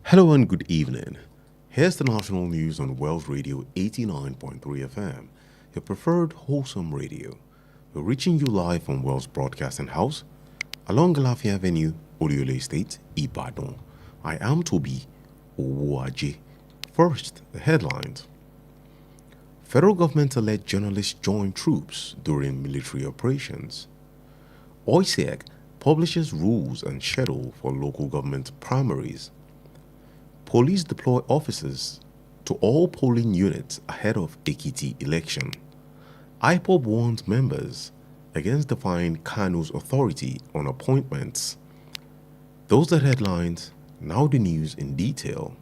Hello and good evening. Here's the national news on Wells Radio 89.3 FM, your preferred wholesome radio. We're reaching you live from Wells Broadcasting House, along Galafia Avenue, Oluyole Estate, Ibadan. I am Toby Owoaje. First, the headlines. Federal government to let journalists join troops during military operations. OISEC publishes rules and schedule for local government primaries. Police deploy officers to all polling units ahead of Ekiti election. IPOB warns members against defying Kanu's authority on appointments. Those are the headlines, now the news in detail.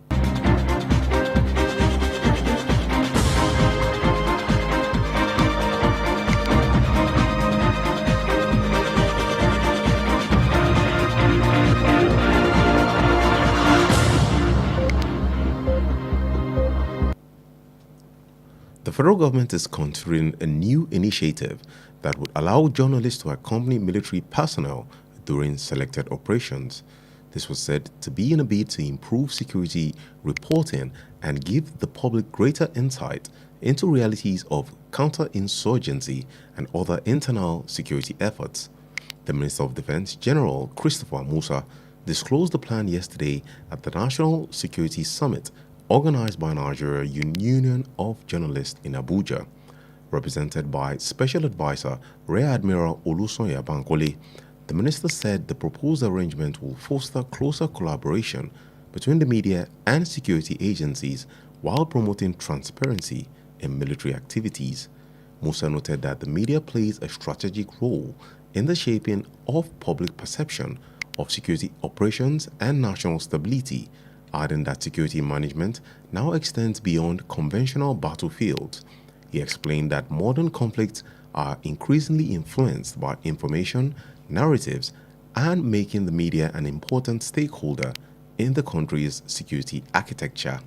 The federal government is considering a new initiative that would allow journalists to accompany military personnel during selected operations. This was said to be in a bid to improve security reporting and give the public greater insight into realities of counterinsurgency and other internal security efforts. The Minister of Defense, General Christopher Musa, disclosed the plan yesterday at the National Security Summit organized by Nigeria Union of Journalists in Abuja. Represented by Special Advisor Rear Admiral Olusoya Bankole, the minister said the proposed arrangement will foster closer collaboration between the media and security agencies while promoting transparency in military activities. Musa noted that the media plays a strategic role in the shaping of public perception of security operations and national stability, adding that security management now extends beyond conventional battlefields. He explained that modern conflicts are increasingly influenced by information, narratives, and making the media an important stakeholder in the country's security architecture.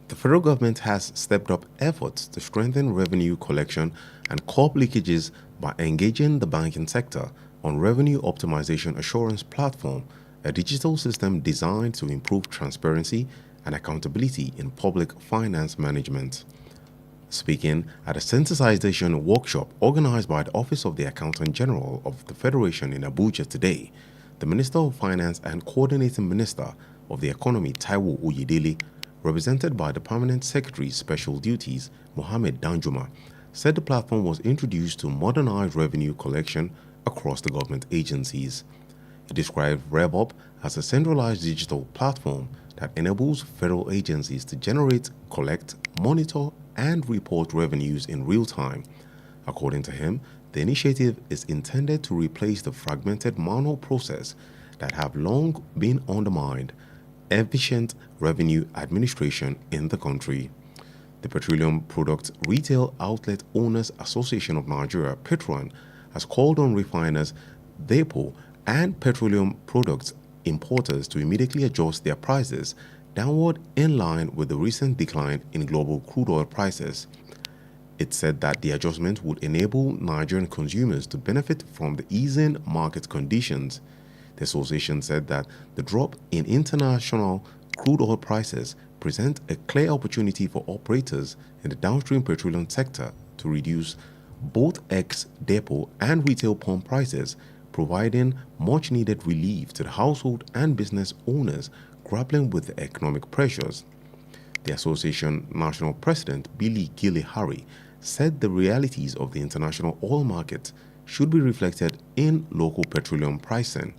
The federal government has stepped up efforts to strengthen revenue collection and curb leakages by engaging the banking sector on Revenue Optimization Assurance Platform, a digital system designed to improve transparency and accountability in public finance management. Speaking at a sensitization workshop organized by the Office of the Accountant General of the Federation in Abuja today, the Minister of Finance and Coordinating Minister of the Economy, Taiwo Oyedele, represented by the Permanent Secretary Special Duties, Mohammed Danjuma, said the platform was introduced to modernize revenue collection across the government agencies. He described RevUp as a centralized digital platform that enables federal agencies to generate, collect, monitor, and report revenues in real time. According to him, the initiative is intended to replace the fragmented manual process that have long been undermined efficient revenue administration in the country. The Petroleum Products Retail Outlet Owners Association of Nigeria, Petron, has called on refiners, depot, and petroleum products importers to immediately adjust their prices downward in line with the recent decline in global crude oil prices. It said that the adjustment would enable Nigerian consumers to benefit from the easing market conditions. The association said that the drop in international crude oil prices present a clear opportunity for operators in the downstream petroleum sector to reduce both ex-depot and retail pump prices, providing much-needed relief to the household and business owners grappling with the economic pressures. The association national president, Billy Gilly Harry, said the realities of the international oil market should be reflected in local petroleum pricing.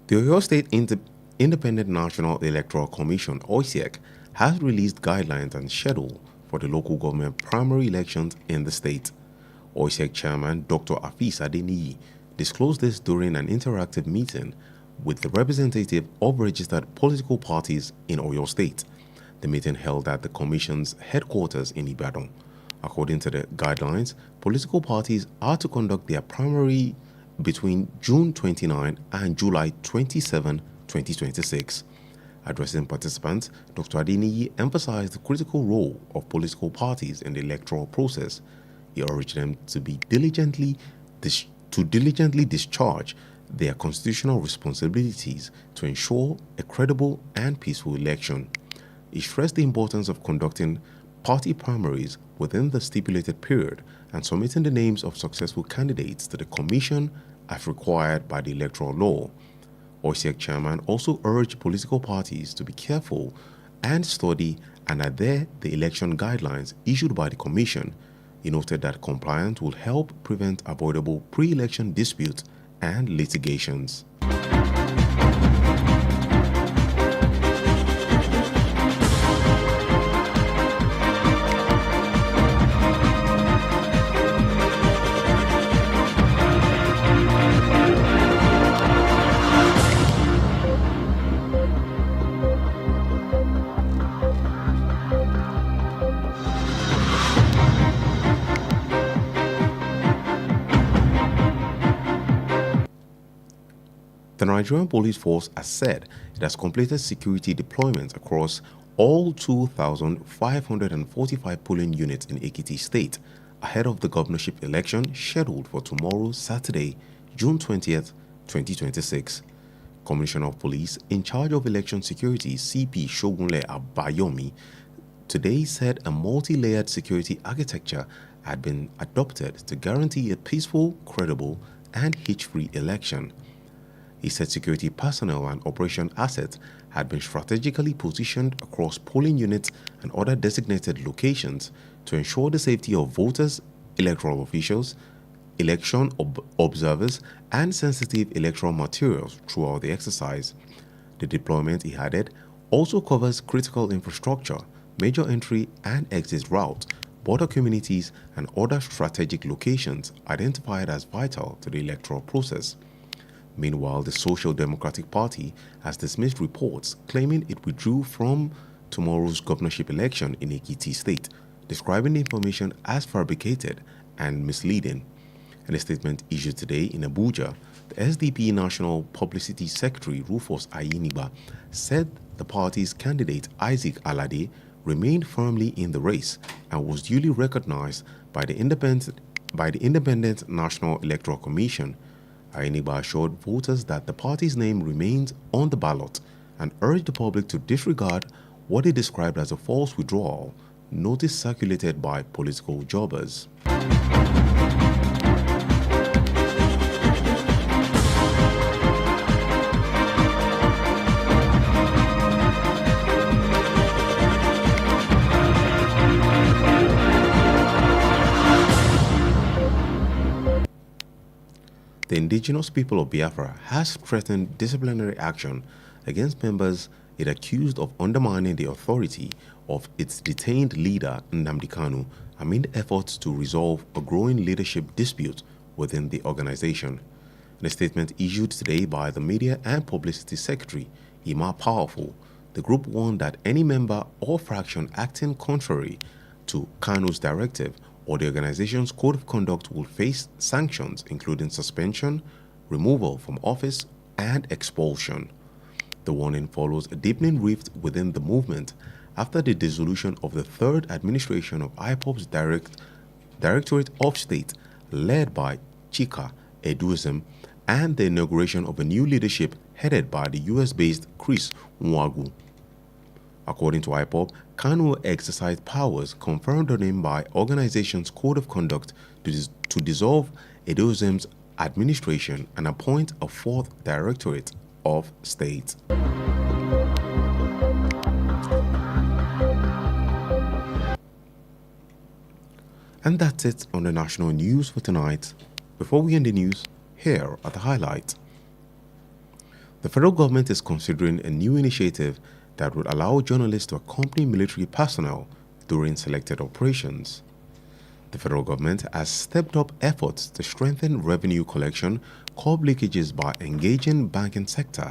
The Oyo State Independent National Electoral Commission, (OISEC), has released guidelines and schedule for the local government primary elections in the state. OISEC Chairman Dr. Afeez Adeniyi disclosed this during an interactive meeting with the representative of registered political parties in Oyo State. The meeting held at the Commission's headquarters in Ibadan. According to the guidelines, political parties are to conduct their primary between June 29 and July 27, 2026. Addressing participants, Dr. Adeniyi emphasized the critical role of political parties in the electoral process. He urged them to diligently discharge their constitutional responsibilities to ensure a credible and peaceful election. He stressed the importance of conducting party primaries within the stipulated period and submitting the names of successful candidates to the Commission as required by the electoral law. OISEC chairman also urged political parties to be careful and study and adhere the election guidelines issued by the Commission. He noted that compliance will help prevent avoidable pre-election disputes and litigations. The Nigerian Police Force has said it has completed security deployments across all 2,545 polling units in Ekiti State ahead of the governorship election scheduled for tomorrow, Saturday, June 20th, 2026. Commissioner of Police in charge of election security, CP Shogunle Abayomi, today said a multi-layered security architecture had been adopted to guarantee a peaceful, credible, and hitch-free election. He said security personnel and operation assets had been strategically positioned across polling units and other designated locations to ensure the safety of voters, electoral officials, election observers, and sensitive electoral materials throughout the exercise. The deployment, he added, also covers critical infrastructure, major entry and exit routes, border communities, and other strategic locations identified as vital to the electoral process. Meanwhile, the Social Democratic Party has dismissed reports claiming it withdrew from tomorrow's governorship election in Ekiti State, describing the information as fabricated and misleading. In a statement issued today in Abuja, the SDP National Publicity Secretary Rufus Ayiniba said the party's candidate Isaac Alade remained firmly in the race and was duly recognized by the Independent National Electoral Commission. Ayiniba assured voters that the party's name remains on the ballot and urged the public to disregard what he described as a false withdrawal notice circulated by political jobbers. The indigenous people of Biafra has threatened disciplinary action against members it accused of undermining the authority of its detained leader Nnamdi Kanu amid efforts to resolve a growing leadership dispute within the organization. In a statement issued today by the Media and Publicity Secretary, Ima Powerful, the group warned that any member or fraction acting contrary to Kanu's directive or the organization's code of conduct will face sanctions including suspension, removal from office, and expulsion. The warning follows a deepening rift within the movement after the dissolution of the third administration of IPOB's Directorate of State led by Chika Eduzim and the inauguration of a new leadership headed by the US-based Chris Nwagu. According to IPOB, Kanu exercised powers conferred on him by organization's code of conduct to dissolve Edozim's administration and appoint a fourth Directorate of State. And that's it on the national news for tonight. Before we end the news, here are the highlights. The federal government is considering a new initiative that would allow journalists to accompany military personnel during selected operations. The federal government has stepped up efforts to strengthen revenue collection, curb leakages by engaging banking sector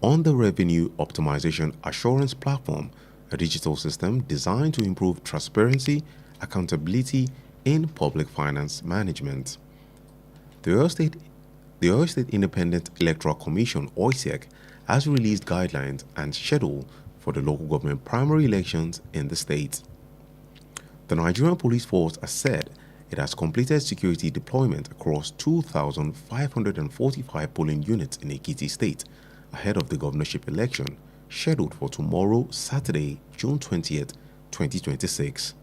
on the Revenue Optimization Assurance Platform, a digital system designed to improve transparency, accountability in public finance management. The Oyo State Independent Electoral Commission, OISEC, has released guidelines and schedule for the local government primary elections in the state. The Nigerian Police Force has said it has completed security deployment across 2,545 polling units in Ekiti State ahead of the governorship election scheduled for tomorrow, Saturday, June 20th, 2026.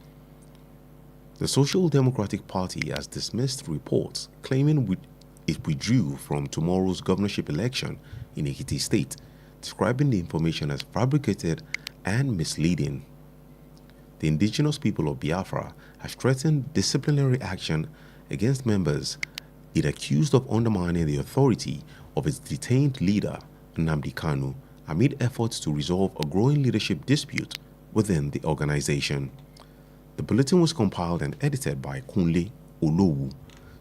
The Social Democratic Party has dismissed reports claiming it withdrew from tomorrow's governorship election in Ekiti State, describing the information as fabricated and misleading. The indigenous people of Biafra has threatened disciplinary action against members it accused of undermining the authority of its detained leader, Nnamdi Kanu, amid efforts to resolve a growing leadership dispute within the organization. The bulletin was compiled and edited by Kunle Olowu.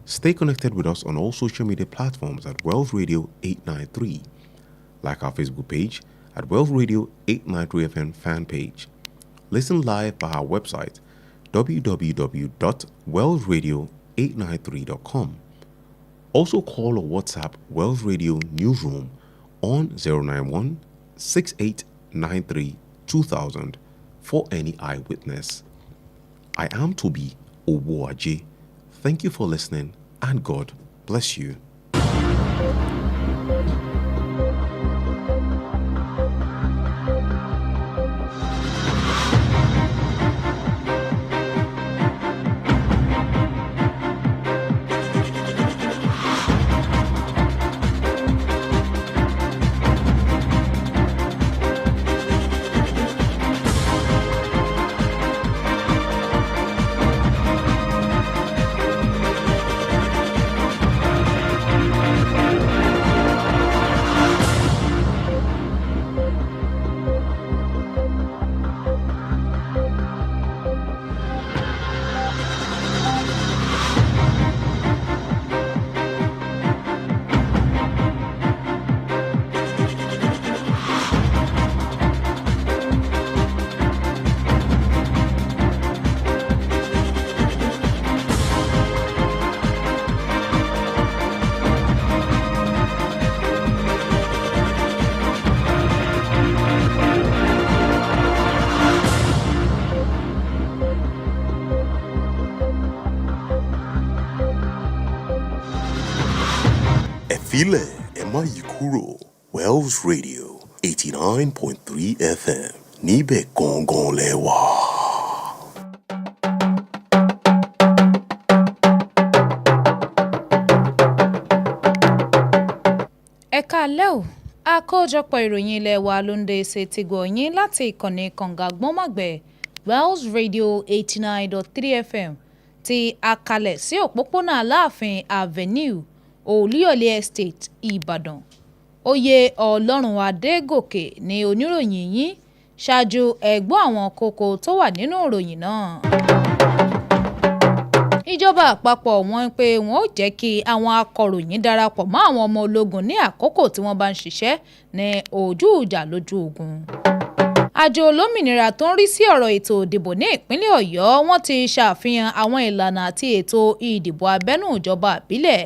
Stay connected with us on all social media platforms at Wells Radio 893. Like our Facebook page at Wells Radio 893 FM fan page. Listen live by our website www.wellsradio893.com. Also call or WhatsApp Wells Radio Newsroom on 091 6893 2000 for any eyewitness. I am Toby Owoaje. Thank you for listening and God bless you. Ilé Emma Yikuro, Wells Radio 89.3 FM, níbẹ̀ gangan lẹ́wà. Ẹ káalẹ́ o, àkójọpọ̀ ìròyìn ilé wa ló ń dé ṣe ti gbọ́ yín láti ìkànnì kànga gbọ́nmọ̀gbẹ̀ Wells Radio 89.3 FM tí a kalẹ̀ sí òpópónà Aláàfin Avenue Olúyọ̀lé Estate Ìbàdàn. Oyè Ọlọ́run Adegoke ni oníròyìn yín. Ṣáájú ẹ̀gbọ́n àwọn kókó tó wà nínú ìròyìn náà. Ìjọba àpapọ̀ wọ́n pé wọ́n ó jẹ́ kí àwọn akọ̀ròyìn darapọ̀ mọ́ àwọn ọmọ ológun ní àkókò tí wọ́n bá ń ṣiṣẹ́ ní ojú ìjà lójú ogun. Àjọ olómìnira tó ń rí sí ọ̀rọ̀ ètò ìdìbò ní ìpínlẹ̀ Ọ̀yọ́ wọ́n ti ṣàfihàn àwọn ìlànà àti ètò ìdìbò abẹ́nú ìjọba ìbílẹ̀.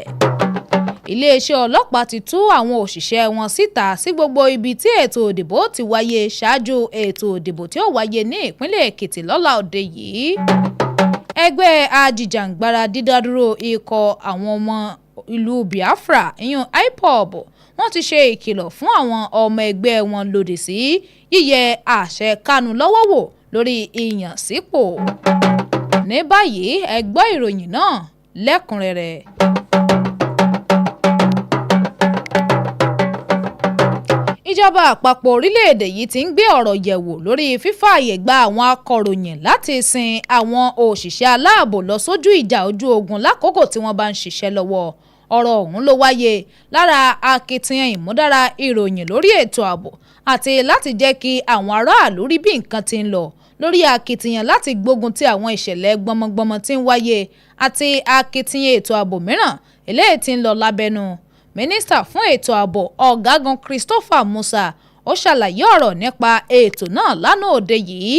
Iléeṣẹ́ ọlọ́pàá ti tú àwọn òṣìṣẹ́ wọn síta sí gbogbo ibi tí ètò ìdìbò ti wáyé ṣáájú ètò ìdìbò tí ó wáyé ní ìpínlẹ̀ Èkìtì lọ́la òde yìí. Ẹgbẹ́ ajìjàǹgbara dídádúró ikọ̀ àwọn ọmọ ìlú Biafra ìyún IPOB wọ́n ti ṣe ìkìlọ̀ fún àwọn ọmọ ẹgbẹ́ wọn lòdì sí yíyẹ àṣẹ Kánú lọ́wọ́ wò lórí ìyànsípò. Ní báyìí ẹ gbọ́ ìròyìn náà lẹ́kùnrẹ́rẹ́. Ìjọba àpapọ̀ orílẹ̀-èdè yìí ti ń gbé ọ̀rọ̀ yẹ̀wò lórí fífààyè gba àwọn akọ̀ròyìn láti sin àwọn òṣìṣẹ́ aláàbò lọ sójú ìjà ojú ogun lákòókò tí wọ́n bá ń ṣiṣẹ́ lọ́wọ́. ọ̀rọ̀ ọ̀hún ló wáyé lára akitiyan ìmúdára ìròyìn lórí ètò ààbò àti láti jẹ́ kí àwọn aráàlú rí bí nǹkan ti ń lọ lórí akitiyan láti gbógun ti àwọn ìṣẹ̀lẹ̀ gbọmọgbọmọ tí ń wáyé àti akitiyan ètò ààbò mìíràn eléyìí tí ń lọ lábẹ́nu. Mínísítà fún ètò ààbò Ọ̀gágun Christopher Musa ó ṣàlàyé ọ̀rọ̀ nípa ètò náà lánàá òde yìí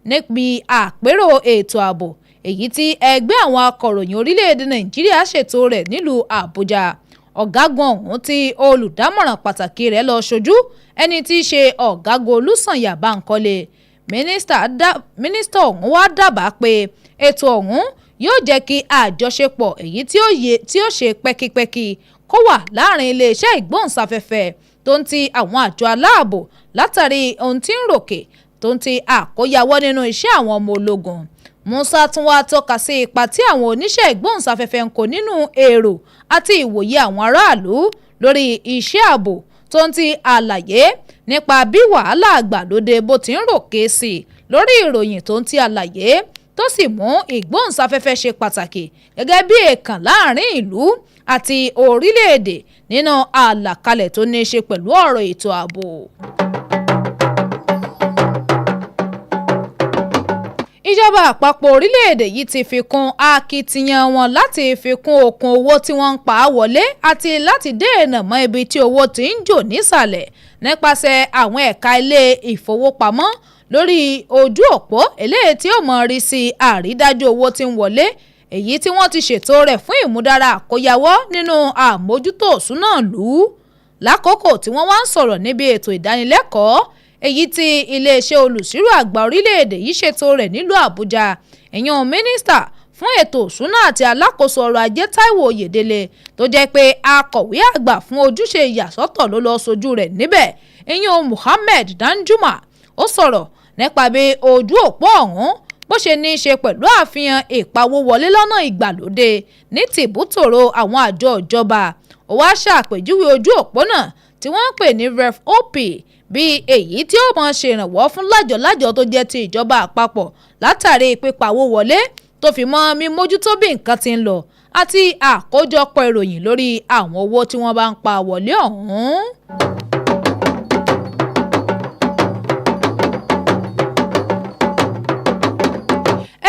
níbi àpérò ètò ààbò èyí tí ẹgbẹ́ àwọn akọ̀ròyìn orílẹ̀-èdè Nàìjíríà ṣètò rẹ̀ nílùú Àbújá. Ọ̀gágun ọ̀hún tí olùdámọ̀ràn pàtàkì rẹ̀ lọ ṣojú ẹni tí í ṣe Ọ̀gágun Olúsànyà Bánkọ́lé. Mínísítà ọ̀hún wá dábàá pé ètò ọ̀hún yóò jẹ́ kí àjọṣepọ̀ èyí tí ó ṣe pẹ́kípẹ́kí kó wà láàrin iléeṣẹ́ ìgbóhùnsáfẹ́fẹ́ tó ń ti àwọn àjọ aláàbò látàrí ohun tí ń ròkè tó ń ti àkóyawọ́ nínú iṣẹ́ àwọn ọmọ ológun. Musa tún wá tọ́ka sí ipa tí àwọn oníṣẹ́ ìgbóhùnsáfẹ́fẹ́ ń kó nínú èrò àti ìwòye àwọn aráàlú lórí iṣẹ́ ààbò tó ń ti àlàyé nípa bí wàhálà àgbàlódé bó ti ń ròkè sí lórí ìròyìn tó ń ti àlàyé tó sì mú ìgbóhùnsáfẹ́fẹ́ ṣe pàtàkì gẹ́gẹ́ bí èèkàn láàrin ìlú àti orílẹ̀-èdè nínú àlàkalẹ̀ tó ní í ṣe pẹ̀lú ọ̀rọ̀ ètò ààbò. Ìjọba àpapọ̀ orílẹ̀-èdè yìí ti fi kún akitiyan wọn láti fi kún okùn owó tí wọ́n ń pa á wọlé àti láti dènà mọ́ ibi tí owó ti ń jò nísàlẹ̀ nípasẹ̀ àwọn ẹ̀ka ilé ìfowópamọ́ lórí ojú òpó eléyìí tí ó mọ̀ rí sí àrídájú owó tí ń wọlé èyí tí wọ́n ti ṣètò rẹ̀ fún ìmúdára àkóyawọ́ nínú àmójútó òṣùnà ìlú. Lákòókò tí wọ́n wá ń sọ̀rọ̀ níbi ètò ìdánilẹ́kọ̀ọ́ èyí tí iléeṣẹ́ olùṣírò àgbà orílẹ̀-èdè yìí ṣètò rẹ̀ nílùú Àbújá, ẹ̀yàn mínísítà fún ètò òṣùnà àti alákòóso ọrọ̀ ajé Táíwò Oyèdélé tó jẹ́ pé akọ̀wé àgbà fún ojúṣe ìyàsọ́tọ̀ ló lọ sojú rẹ̀ níbẹ̀, ẹ̀yàn Muhammed Danjuma ó sọ̀rọ̀ nípa bí ojú òpó ọ̀hún bó ṣe ní í ṣe pẹ̀lú àfihàn ìpawówọlé lọ́nà ìgbàlódé ní tìbútòrò àwọn àjọ ìjọba. Ó wá ṣàpèjúwe ojú òpó náà tí wọ́n ń pè ní REF-OP bí èyí tí ó máa ṣèrànwọ́ fún lájọ̀lájọ̀ tó jẹ́ ti ìjọba àpapọ̀ látàrí pípawó wọlé tó fi mọ́ mímójútó bí nǹkan ti ń lọ àti àkójọpọ̀ ìròyìn lórí àwọn owó tí wọ́n bá ń pa wọlé ọ̀hún.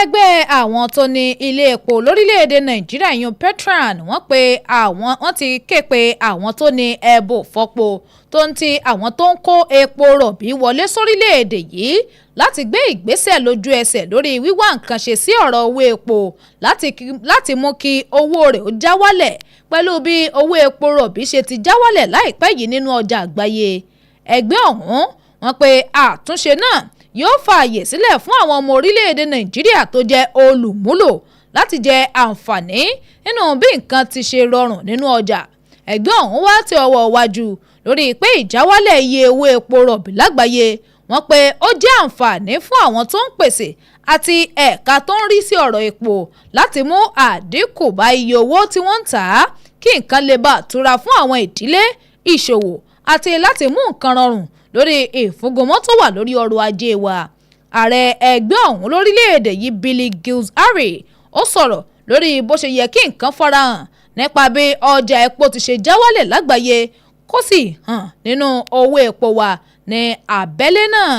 Ẹgbẹ́ àwọn tó ní ilé epo lórílẹ̀‐èdè Nàìjíríà yun Petran wọ́n ti ké pe àwọn tó ní ẹbò fọ́po tó ń ti àwọn tó ń kó epo rọ̀bì wọlé sórílẹ̀‐èdè yìí láti gbé ìgbésẹ̀ lójú ẹsẹ̀ lórí wíwá nǹkan ṣe sí ọ̀rọ̀ owó epo láti mú kí owó rẹ̀ ó já wálẹ̀ pẹ̀lú bí owó epo rọ̀bì ṣe ti já wálẹ̀ láìpẹ́ yìí nínú ọjà àgbáyé. Ẹgbẹ́ ọ̀hún wọ́n pe àtúnṣe náà yóò fààyè sílẹ̀ fún àwọn ọmọ orílẹ̀-èdè Nàìjíríà tó jẹ́ olùmúlò láti jẹ àǹfààní nínú bí nǹkan ti ṣe rọrùn nínú ọjà. Ẹgbẹ́ ọ̀hún wá tẹ ọwọ́ wájú lórí pé ìjáwálẹ̀ iye owó epo rọ̀bì lágbàáyé wọ́n pé ó jẹ́ àǹfààní fún àwọn tó ń pèsè àti ẹ̀ka tó ń rí sí ọ̀rọ̀ epo láti mú àdínkù bá iye owó tí wọ́n ń tà á kí nǹkan lè bá tura fún àwọn ìdílé ìṣòwò àti láti mú nǹkan rọrùn lórí ìfúngunmọ́ tó wà lórí ọrọ̀ ajé wa. Ààrẹ ẹgbẹ́ ọ̀hún lórílẹ̀‐èdè yìí Billy Gills-Harry ó sọ̀rọ̀ lórí bó ṣe yẹ kí nǹkan farahàn nípa bí ọjà epo ti ṣe já wálẹ̀ lágbàáyé kó sì hàn nínú owó epo wa ní abẹ́lé náà.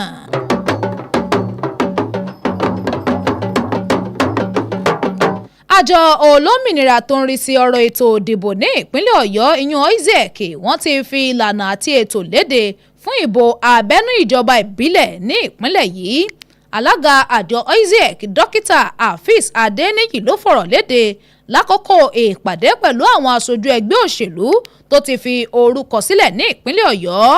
Àjọ olómìnira tó ń rí sí ọ̀rọ̀ ètò òdìbò ní ìpínlẹ̀ Ọ̀yọ́ ìyún ISEC wọ́n ti fi ìlànà àti ètò léde fún ìbò abẹ́nú ìjọba ìbílẹ̀ ní ìpínlẹ̀ yìí. Alága àjọ ISEC Dókítà Afeez Adeniyi ló fọ̀rọ̀ léde lákòókò ìpàdé pẹ̀lú àwọn aṣojú ẹgbẹ́ òṣèlú tó ti fi orúkọ sílẹ̀ ní ìpínlẹ̀ Ọ̀yọ́.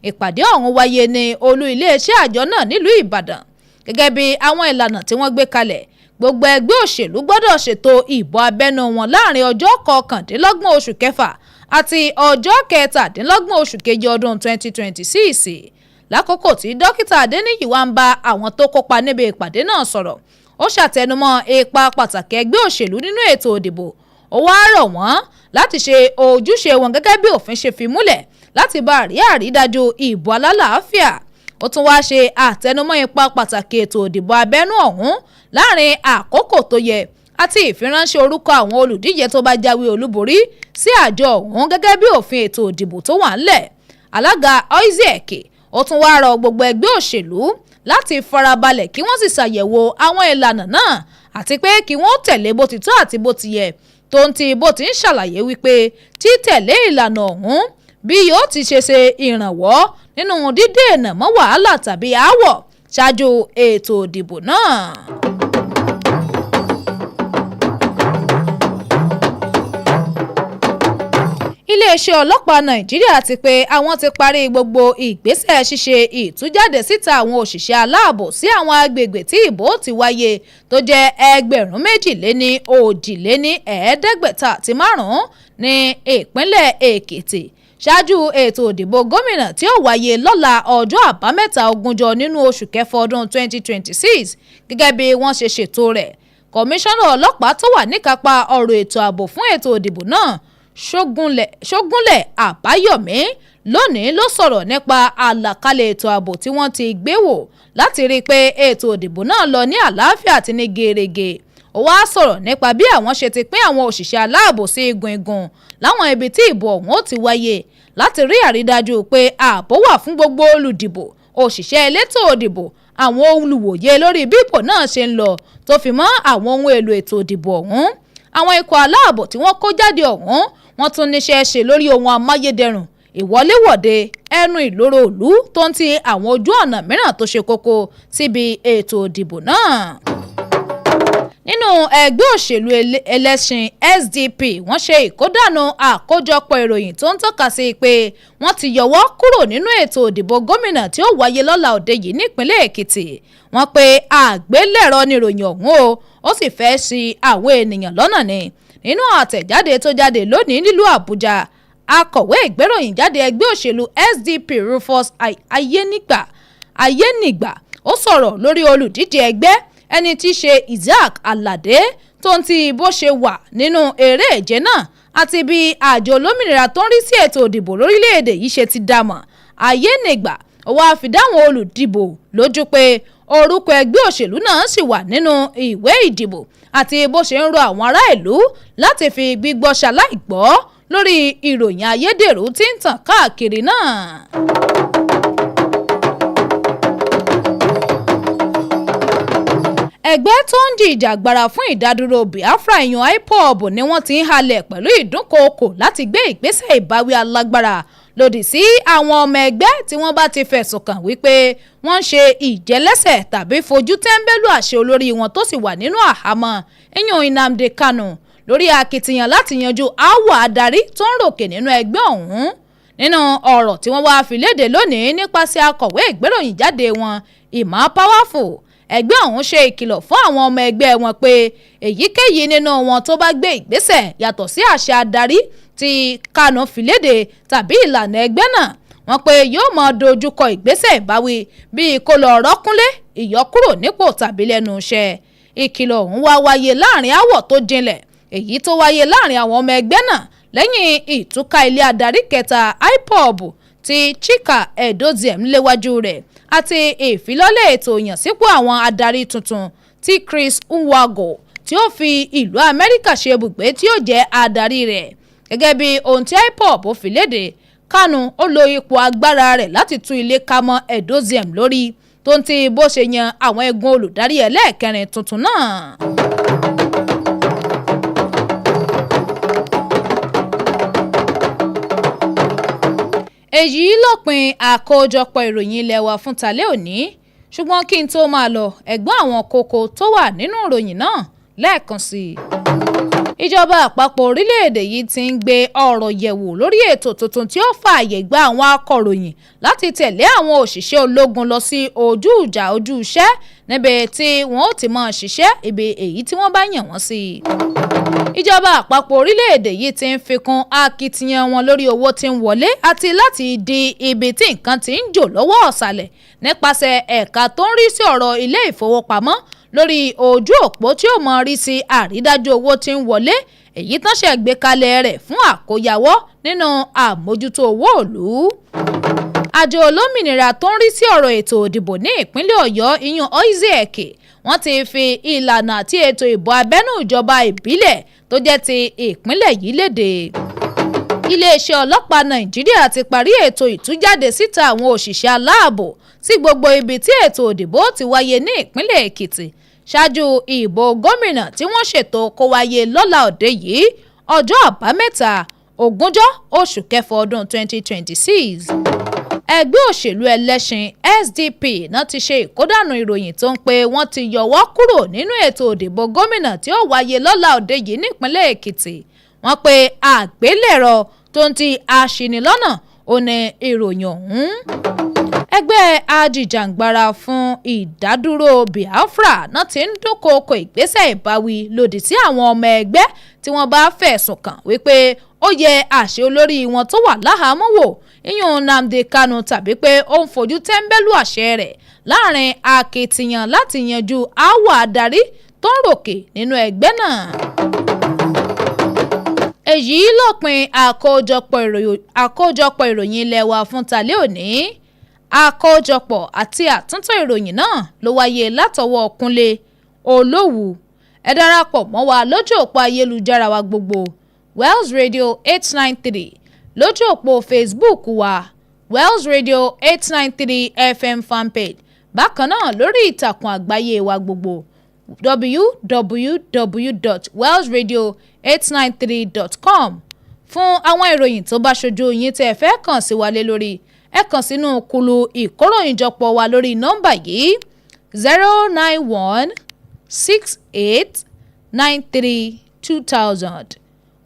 Ìpàdé ọ̀hún wáyé ní olú iléeṣẹ́ àjọ náà nílùú Ìbàdàn. Gẹ́gẹ́ bí àwọn ìlànà tí wọ́n gbé kalẹ̀, gbogbo ẹgbẹ́ òṣèlú gbọ́dọ̀ ṣètò ìbò abẹ́nú wọn láàrin ọjọ́ 29 oṣù kẹfà àti ọjọ́ 17 oṣù keje ọdún 2026. Lákòókò tí Dókítà Adeniyi wá ń bá àwọn tó kópa níbi ìpàdé náà sọ̀rọ̀, ó ṣàtẹnumọ́ ipa pàtàkì ẹgbẹ́ òṣèlú nínú ètò òdìbò. Ó wá rọ̀ wọ́n láti ṣe ojúṣe wọn gẹ́gẹ́ bí òfin ṣe fi múlẹ̀ láti bá rí àrídájú ìbò alálàáfíà. Ó tún wá ṣe àtẹnumọ́ ipa pàtàkì ètò òdìbò abẹ́nú ọ̀hún láàrin àkókò tó yẹ àti ìfiránṣẹ́ orúkọ àwọn olùdíje tó bá jáwé olúborí sí àjọ ọ̀hún gẹ́gẹ́ bí òfin ètò ìdìbò tó wà ńlẹ̀. Alága Adegoke ó tún wá rọ gbogbo ẹgbẹ́ òṣèlú láti farabalẹ̀ kí wọ́n sì ṣàyẹ̀wò àwọn ìlànà náà àti pé kí wọ́n tẹ̀lé bó ti tọ́ àti bó ti yẹ, tó ń ti bó ti ń ṣàlàyé wípé títẹ̀lé ìlànà ọ̀hún bí yóò ti ṣe ìrànwọ́ nínú dídènà mọ́ wàhálà tàbí aáwọ̀ ṣáájú ètò ìdìbò náà. Iléeṣẹ́ ọlọ́pàá Nàìjíríà ti pé àwọn ti parí gbogbo ìgbésẹ̀ ṣíṣe ìtújáde síta àwọn òṣìṣẹ́ aláàbò sí àwọn agbègbè tí ìbò ti wáyé tó jẹ́ 2,245 ní ìpínlẹ̀ Èkìtì ṣáájú ètò ìdìbò gómìnà tí ó wáyé lọ́la ọjọ́ àbámẹ́ta 20 nínú oṣù kẹfà ọdún 2026 gẹ́gẹ́ bí wọ́n ṣe ṣètò rẹ̀. Kọmíṣánná ọlọ́pàá tó wà níkápá ọ̀rọ̀ ètò ààbò fún ètò ìdìbò náà Ṣógúnlẹ̀ Àbáyọ̀mí lónìí ló sọ̀rọ̀ nípa àlàkalẹ̀ ètò ààbò tí wọ́n ti gbé wò láti rí i pé ètò ìdìbò náà lọ ní àlàáfíà àti ní gerege. Ó wá sọ̀rọ̀ nípa bí àwọn ṣe ti pín àwọn òṣìṣẹ́ aláàbò sí igun láwọn ibi tí ìbò ọ̀hún ó ti wáyé láti rí àrídájú pé ààbò wà fún gbogbo olùdìbò, òṣìṣẹ́ elétò ìdìbò, àwọn olùwòye lórí bí ìbò náà ṣe ń lọ tó fi mọ́ àwọn ohun èlò ètò ìdìbò ọ̀hún. Àwọn ikọ̀ aláàbò tí wọ́n kó jáde ọ̀hún wọ́n tún níṣẹ́ ṣe lórí ohun amáyédẹrùn, ìwọléwọ̀de, ẹnu ìloro ìlú tó ń ti àwọn ojú ọ̀nà mìíràn tó ṣe kókó síbi ètò ìdìbò náà. Nínú ẹgbẹ́ òṣèlú ẹlẹ́sìn SDP wọ́n ṣe ìkódànù àkójọpọ̀ ìròyìn tó ń tọ́ka sí pé wọ́n ti yọwọ́ kúrò nínú ètò ìdìbò gómìnà tí ó wáyé lọ́la òde yìí nípínlẹ̀ Èkìtì. Wọ́n pe àgbélẹ̀rọ níròyìn ọ̀hún ó sì fẹ́ ṣì àwọn ènìyàn lọ́nà ni. Nínú àtẹ̀jáde tó jáde lónìí nílùú Àbújá, akọ̀wé ìgbéròyìn jáde ẹgbẹ́ òṣèlú SDP Rufus Ayénìgbà ó sọ̀rọ̀ lórí olùdíje ẹgbẹ́ ẹni tí í ṣe Isaac Alade tó ń ti bó ṣe wà nínú eré ìje náà àti bí àjọ olómìnira tó ń rí sí ètò ìdìbò lórílẹ̀‐èdè yìí ṣe ti dámọ̀. Ayénìgbà ó wá fi dáwọn olùdìbò lójú pé orúkọ ẹgbẹ́ òṣèlú náà sì wà nínú ìwé ìdìbò àti bó ṣe ń rọ àwọn ará ìlú láti fi gbígbọ́ ṣaláìgbọ́ lórí ìròyìn ayédèrú tí ń tàn káàkiri náà. Ẹgbẹ́ tó ń jìjàgbara fún ìdádúró Biafra ìyàn IPOB ni wọ́n ti ń halẹ̀ pẹ̀lú ìdúnkookò láti gbé ìgbésẹ̀ ìbáwí alágbára lòdì sí àwọn ọmọ ẹgbẹ́ tí wọ́n bá ti fẹ̀sùn kàn wípé wọ́n ń ṣe ìjẹ́lẹ́sẹ̀ tàbí fojú tẹ́ńbẹ́lú àṣẹ olórí wọn tó sì wà nínú àhámọ́ ìyàn Nnamdi Kanu lórí akitiyan láti yanjú aáwọ̀ adarí tó ń ròkè nínú ẹgbẹ́ ọ̀hún. Nínú ọ̀rọ̀ tí wọ́n wá fi léde lónìí nípasẹ̀ akọ̀wé ìgbéròyìn jáde wọn Emma Powerful, ẹgbẹ́ ọ̀hún ṣe ìkìlọ̀ fún àwọn ọmọ ẹgbẹ́ wọn pé èyíkéyìí nínú wọn tó bá gbé ìgbésẹ̀ yàtọ̀ sí àṣẹ adarí tí Kanu fi léde tàbí ìlànà ẹgbẹ́ náà, wọ́n pé yóò máa dojúkọ ìgbésẹ̀ ìbáwí bíi kó lọ rọ́kúnlé, ìyọkúrò nípò tàbí lẹ́nu iṣẹ́. Ìkìlọ̀ ọ̀hún wá wáyé láàrin aáwọ̀ tó jinlẹ̀ èyí tó wáyé láàrin àwọn ọmọ ẹgbẹ́ náà lẹ́yìn ìtúká ilé adarí kẹta IPOB tí Chika Edoziem léwájú rẹ̀ àti ìfilọ́lẹ̀ ètò ìyànsípò àwọn adarí tuntun tí Chris Nwago tí ó fi ìlú Amẹ́ríkà ṣe ibùgbé tí ó jẹ́ adarí rẹ̀. Gẹ́gẹ́ bí ohun tí IPOB fi léde, Kanu ó lo ipò agbára rẹ̀ láti tú ilé ká mọ́ Edoziem lórí tó ń ti bó ṣe yan àwọn ẹ̀gbọ́n olùdarí ẹlẹ́ẹ̀kẹrin tuntun náà. Èyí lópin àkójọpọ̀ ìròyìn ilé wa fún tàlẹ́ òní, ṣùgbọ́n kí n tó máa lọ ẹ̀gbọ́n àwọn kókó tó wà nínú ìròyìn náà lẹ́ẹ̀kan sí i. Ìjọba àpapọ̀ orílẹ̀-èdè yìí ti ń gbé ọ̀rọ̀ yẹ̀wò lórí ètò tuntun tí ó fààyè gba àwọn akọ̀ròyìn láti tẹ̀lé àwọn òṣìṣẹ́ ológun lọ sí ojú ìjà ojú iṣẹ́ níbi tí wọ́n ó ti máa ṣiṣẹ́ ibi èyí tí wọ́n bá yàn wọ́n sí. Ìjọba àpapọ̀ orílẹ̀-èdè yìí ti ń fikún akitiyan wọn lórí owó tí ń wọlé àti láti di ibi tí nǹkan ti ń jò lọ́wọ́ ọ̀sàlẹ̀ nípasẹ̀ ẹ̀ka tó ń rí sí ọ̀rọ̀ ilé ìfowópamọ́ lórí ojú òpó tí ó mọ rí sí àrídájú owó tí ń wọlé èyí tán ṣe gbé kalẹ̀ rẹ̀ fún àkóyawọ́ nínú àmójútó owó ìlú. Àjọ olómìnira tó ń rí sí ọ̀rọ̀ ètò ìdìbò ní ìpínlẹ̀ Ọ̀yọ́ ìyún Adegoke wọ́n ti fi ìlànà àti ètò ìbò abẹ́nú ìjọba ìbílẹ̀ tó jẹ́ ti ìpínlẹ̀ yìí léde. Iléeṣẹ́ ọlọ́pàá Nàìjíríà ti parí ètò ìtújáde síta àwọn òṣìṣẹ́ aláàbò sí gbogbo ibi tí ètò òdìbò ti wáyé ní ìpínlẹ̀ Èkìtì ṣáájú ìbò gómìnà tí wọ́n ṣètò kó wáyé lọ́la òde yìí ọjọ́ àbámẹ́ta 20 oṣù kẹfà ọdún 2026. Ẹgbẹ́ òṣèlú ẹlẹ́sìn SDP náà ti ṣe ìkódànù ìròyìn tó ń pe wọ́n ti yọwọ́ kúrò nínú ètò òdìbò gómìnà tí ó wáyé lọ́la òde yìí nípínlẹ̀ Èkìtì. Wọ́n pe àgbélẹ̀rọ tó ń ti aṣinilọ́nà ó ní ìròyìn ọ̀hún. Ẹgbẹ́ ajìjàǹgbara fún ìdádúró Biafra náà ti ń dúnkookò ìgbésẹ̀ ìbáwí lòdì sí àwọn ọmọ ẹgbẹ́ tí wọ́n bá fẹ̀sùn kàn wípé ó yẹ àṣẹ olórí wọn tó wà láhàámọ́ wò ìyún Nnamdi Kanu tàbí pé ó ń fojú tẹ́ńbẹ́lú àṣẹ rẹ̀ láàrin akitiyan láti yanjú aáwọ̀ adarí tó ń ròkè nínú ẹgbẹ́ náà. Èyí lópin àkójọpọ̀ ìròyìn ilé wa fún tàlẹ́ òní. Àkójọpọ̀ àti àtúntò ìròyìn náà ló wáyé látọwọ́ Kúnlé Olówù. Ẹ darapọ̀ mọ́ wa lójú òpó ayélujára wa gbogbo Wells Radio 893 lójú òpó Facebook wa Wells Radio 893 FM fanpage bákan náà lórí ìtàkùn àgbáyé wa gbogbo www.wellsradio893.com. Fún àwọn ìròyìn tó bá ṣojú yín tẹ́ ẹ fẹ́ kàn sí wa lé lórí ẹ kàn sínú kùlù ìkóròyìnjọpọ̀ wa lórí nọ́mbà yìí 09168932000.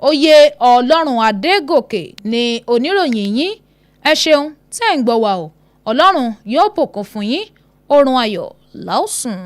Oyè Ọlọ́run Adégòkè ni oníròyìn yín. Ẹ ṣeun tẹ́ ń gbọ́ wa o. Ọlọ́run yóò bùkún fún yín. Oorun ayọ̀ la ó sùn.